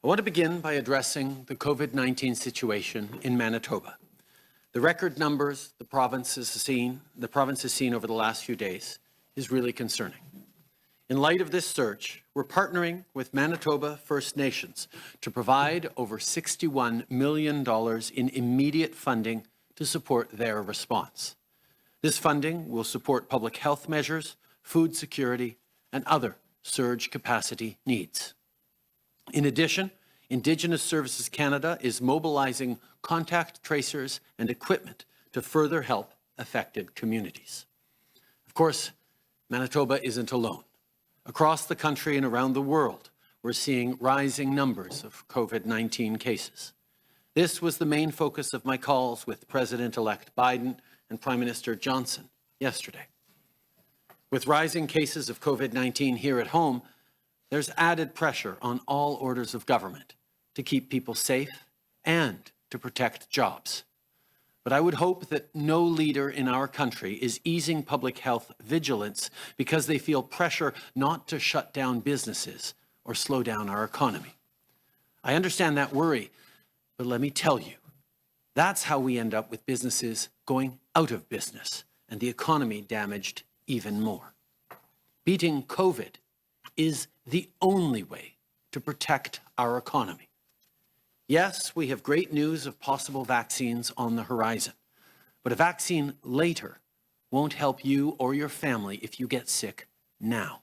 I want to begin by addressing the COVID-19 situation in Manitoba. The record numbers the province has seen over the last few days is really concerning. In light of this surge, we're partnering with Manitoba First Nations to provide over $61 million in immediate funding to support their response. This funding will support public health measures, food security, and other surge capacity needs. In addition, Indigenous Services Canada is mobilizing contact tracers and equipment to further help affected communities. Of course, Manitoba isn't alone. Across the country and around the world, we're seeing rising numbers of COVID-19 cases. This was the main focus of my calls with President-elect Biden and Prime Minister Johnson yesterday. With rising cases of COVID-19 here at home, there's added pressure on all orders of government to keep people safe and to protect jobs. But I would hope that no leader in our country is easing public health vigilance because they feel pressure not to shut down businesses or slow down our economy. I understand that worry, but let me tell you, that's how we end up with businesses going out of business and the economy damaged even more. Beating COVID is the only way to protect our economy. Yes, we have great news of possible vaccines on the horizon, but a vaccine later won't help you or your family if you get sick now.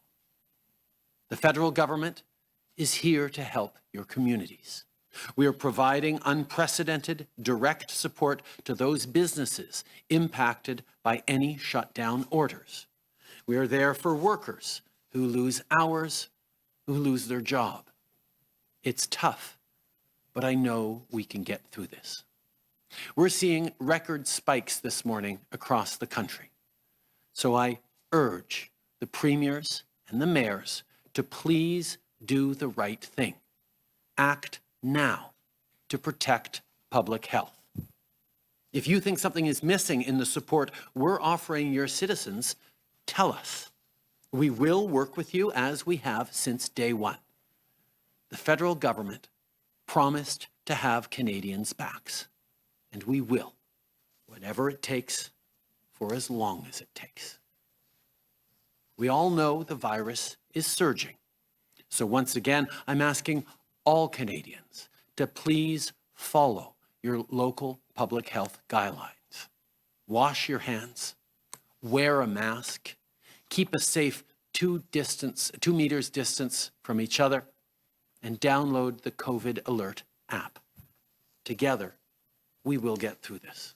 The federal government is here to help your communities. We are providing unprecedented direct support to those businesses impacted by any shutdown orders. We are there for workers who lose hours, who lose their job. It's tough, but I know we can get through this. We're seeing record spikes this morning across the country. So I urge the premiers and the mayors to please do the right thing. Act now to protect public health. If you think something is missing in the support we're offering your citizens, tell us. We will work with you as we have since day one. The federal government promised to have Canadians' backs, and we will, whatever it takes, for as long as it takes. We all know the virus is surging. So once again, I'm asking all Canadians to please follow your local public health guidelines. Wash your hands, wear a mask, keep a safe 2 meters distance from each other, and download the COVID Alert app. Together, we will get through this.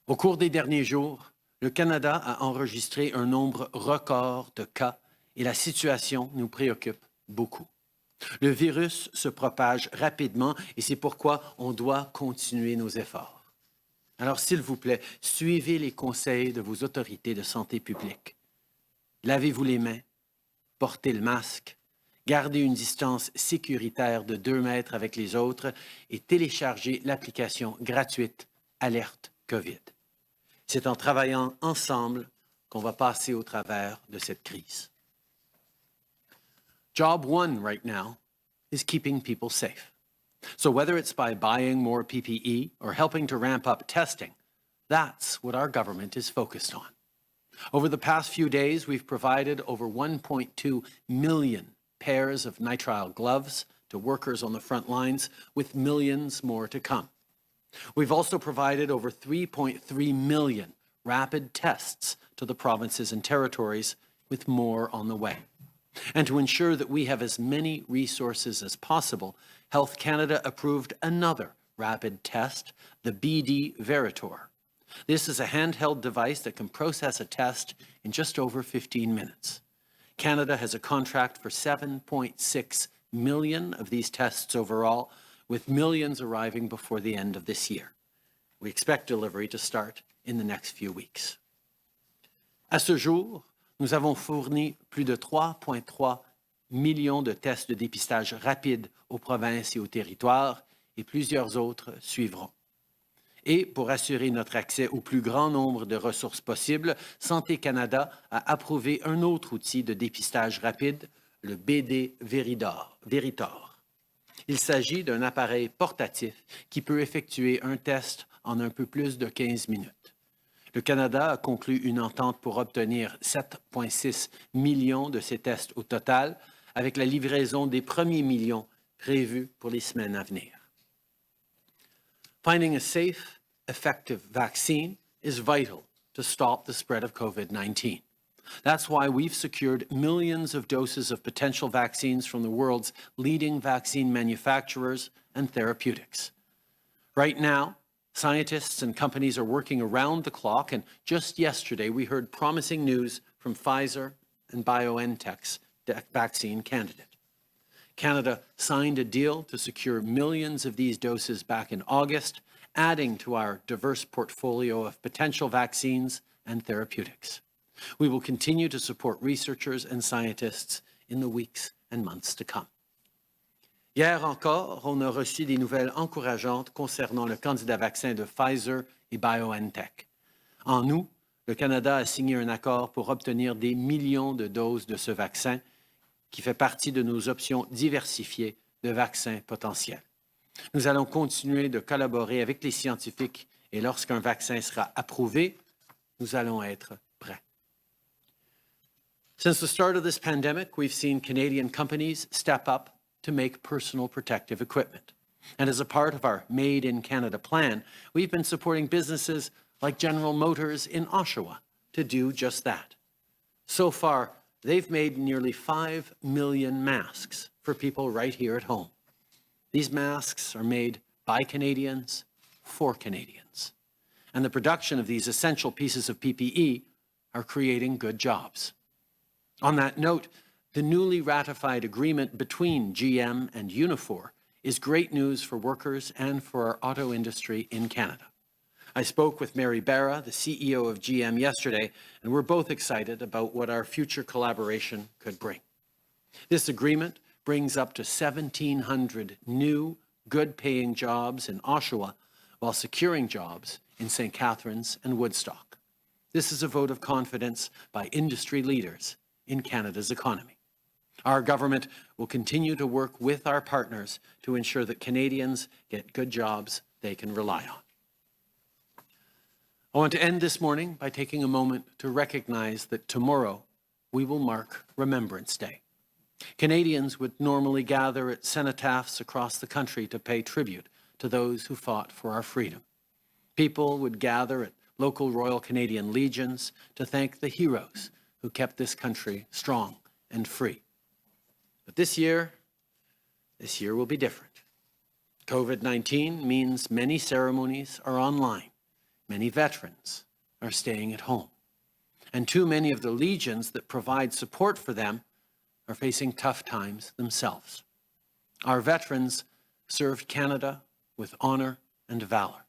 Au cours des derniers jours, le Canada a enregistré un nombre record de cas et la situation nous préoccupe beaucoup. Le virus se propage rapidement et c'est pourquoi on doit continuer nos efforts. Alors, s'il vous plaît, suivez les conseils de vos autorités de santé publique. Lavez-vous les mains, portez le masque, gardez une distance sécuritaire de 2 mètres avec les autres et téléchargez l'application gratuite Alerte COVID. C'est en travaillant ensemble qu'on va passer au travers de cette crise. Job one right now is keeping people safe. So whether it's by buying more PPE or helping to ramp up testing, that's what our government is focused on. Over the past few days, we've provided over 1.2 million pairs of nitrile gloves to workers on the front lines, with millions more to come. We've also provided over 3.3 million rapid tests to the provinces and territories, with more on the way. And to ensure that we have as many resources as possible, Health Canada approved another rapid test, the BD Veritor. This is a handheld device that can process a test in just over 15 minutes. Canada has a contract for 7.6 million of these tests overall, with millions arriving before the end of this year. We expect delivery to start in the next few weeks. À ce jour, nous avons fourni plus de 3,3 millions de tests de dépistage rapides aux provinces et aux territoires, et plusieurs autres suivront. Et pour assurer notre accès au plus grand nombre de ressources possibles, Santé Canada a approuvé un autre outil de dépistage rapide, le BD Veritor. Il s'agit d'un appareil portatif qui peut effectuer un test en un peu plus de 15 minutes. Le Canada a conclu une entente pour obtenir 7,6 millions de ces tests au total, avec la livraison des premiers millions prévus pour les semaines à venir. Finding a safe, effective vaccine is vital to stop the spread of COVID-19. That's why we've secured millions of doses of potential vaccines from the world's leading vaccine manufacturers and therapeutics. Right now, scientists and companies are working around the clock, and just yesterday we heard promising news from Pfizer and BioNTech's vaccine candidate. Canada signed a deal to secure millions of these doses back in August, adding to our diverse portfolio of potential vaccines and therapeutics. We will continue to support researchers and scientists in the weeks and months to come. Hier encore, on a reçu des nouvelles encourageantes concernant le candidat vaccin de Pfizer et BioNTech. En août, le Canada a signé un accord pour obtenir des millions de doses de ce vaccin qui fait partie de nos options diversifiées de vaccins potentiels. Nous allons continuer de collaborer avec les scientifiques et lorsqu'un vaccin sera approuvé, nous allons être prêts. Since the start of this pandemic, we've seen Canadian companies step up to make personal protective equipment. And as a part of our Made in Canada plan, we've been supporting businesses like General Motors in Oshawa to do just that. So far, they've made nearly 5 million masks for people right here at home. These masks are made by Canadians for Canadians. And the production of these essential pieces of PPE are creating good jobs. On that note, the newly ratified agreement between GM and Unifor is great news for workers and for our auto industry in Canada. I spoke with Mary Barra, the CEO of GM, yesterday, and we're both excited about what our future collaboration could bring. This agreement brings up to 1,700 new, good-paying jobs in Oshawa while securing jobs in St. Catharines and Woodstock. This is a vote of confidence by industry leaders in Canada's economy. Our government will continue to work with our partners to ensure that Canadians get good jobs they can rely on. I want to end this morning by taking a moment to recognize that tomorrow we will mark Remembrance Day. Canadians would normally gather at cenotaphs across the country to pay tribute to those who fought for our freedom. People would gather at local Royal Canadian Legions to thank the heroes who kept this country strong and free. But this year will be different. COVID-19 means many ceremonies are online. Many veterans are staying at home. And too many of the legions that provide support for them are facing tough times themselves. Our veterans served Canada with honor and valor.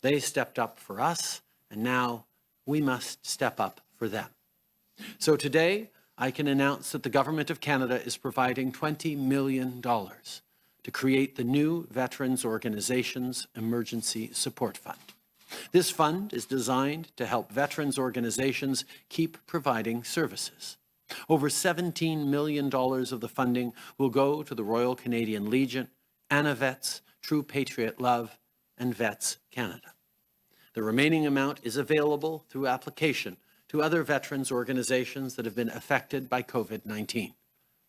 They stepped up for us, and now we must step up for them. So today, I can announce that the Government of Canada is providing $20 million to create the new Veterans Organizations Emergency Support Fund. This fund is designed to help veterans organizations keep providing services. Over $17 million of the funding will go to the Royal Canadian Legion, ANAVETS, True Patriot Love, and Vets Canada. The remaining amount is available through application to other veterans organizations that have been affected by COVID-19.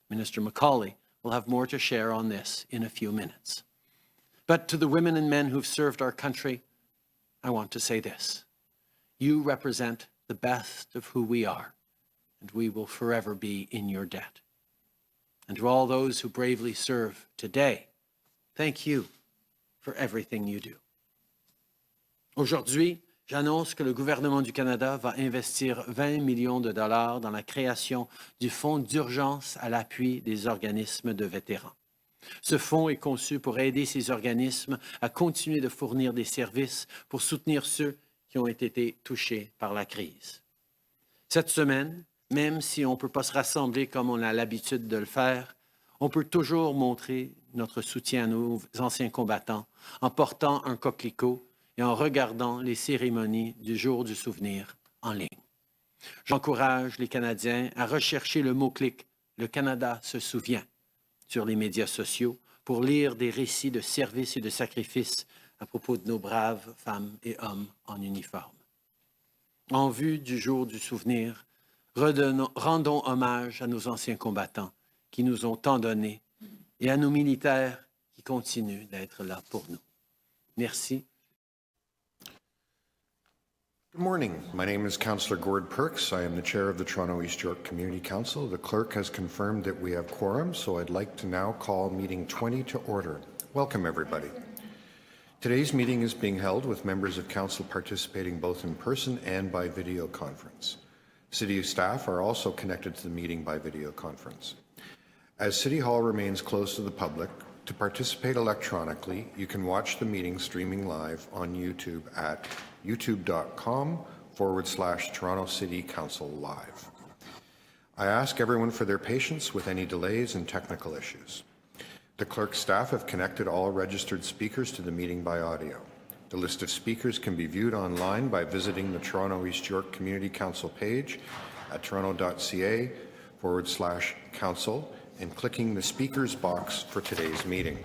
Minister McCauley will have more to share on this in a few minutes. But to the women and men who've served our country, I want to say this. You represent the best of who we are, and we will forever be in your debt. And to all those who bravely serve today, thank you for everything you do. Aujourd'hui, j'annonce que le gouvernement du Canada va investir 20 millions de dollars dans la création du Fonds d'urgence à l'appui des organismes de vétérans. Ce fonds est conçu pour aider ces organismes à continuer de fournir des services pour soutenir ceux qui ont été touchés par la crise. Cette semaine, même si on ne peut pas se rassembler comme on a l'habitude de le faire, on peut toujours montrer notre soutien à nos anciens combattants en portant un coquelicot et en regardant les cérémonies du jour du souvenir en ligne. J'encourage les Canadiens à rechercher le mot-clic le Canada se souvient sur les médias sociaux pour lire des récits de services et de sacrifices à propos de nos braves femmes et hommes en uniforme. En vue du jour du souvenir, rendons hommage à nos anciens combattants qui nous ont tant donné et à nos militaires qui continuent d'être là pour nous. Merci. Good morning. My name is Councillor Gord Perks. I am the chair of the Toronto East York Community Council. The clerk has confirmed that we have quorum, so I'd like to now call meeting 20 to order. Welcome, everybody. Today's meeting is being held with members of council participating both in person and by video conference. City staff are also connected to the meeting by video conference. As City Hall remains closed to the public, to participate electronically, you can watch the meeting streaming live on YouTube at youtube.com/Toronto City Council Live. I ask everyone for their patience with any delays and technical issues. The clerk's staff have connected all registered speakers to the meeting by audio. The list of speakers can be viewed online by visiting the Toronto East York Community Council page at toronto.ca/council and clicking the speakers box for today's meeting.